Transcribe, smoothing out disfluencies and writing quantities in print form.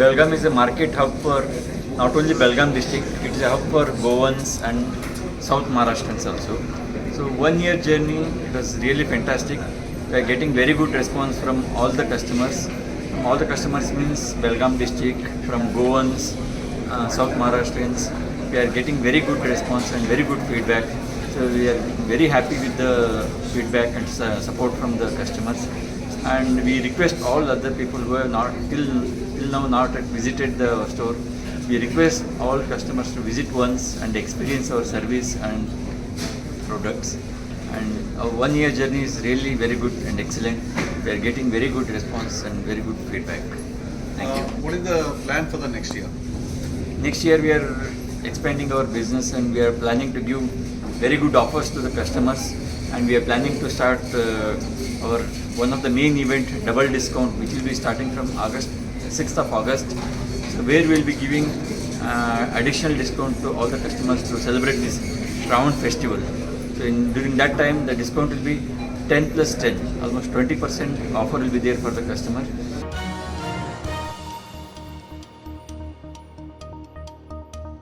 Belgaum is a market hub for not only Belgaum district, it is a hub for Goans and South Maharashtrians also. So 1 year journey, it was really fantastic. We are getting very good response from all the customers. All the customers means Belgaum district, from Goans, South Maharashtrians. We are getting very good response and very good feedback. So we are very happy with the feedback and support from the customers. And we request all other people who have not till now not visited the store. We request all customers to visit once and experience our service and products. And our 1 year journey is really very good and excellent. We are getting very good response and very good feedback. Thank you. What is the plan for the next year? Next year we are expanding our business and we are planning to give very good offers to the customers, and we are planning to start our one of the main event, double discount, which will be starting from 6th of August. So where we will be giving additional discount to all the customers to celebrate this Shravan festival. So during that time the discount will be 10 plus 10, almost 20% offer will be there for the customer.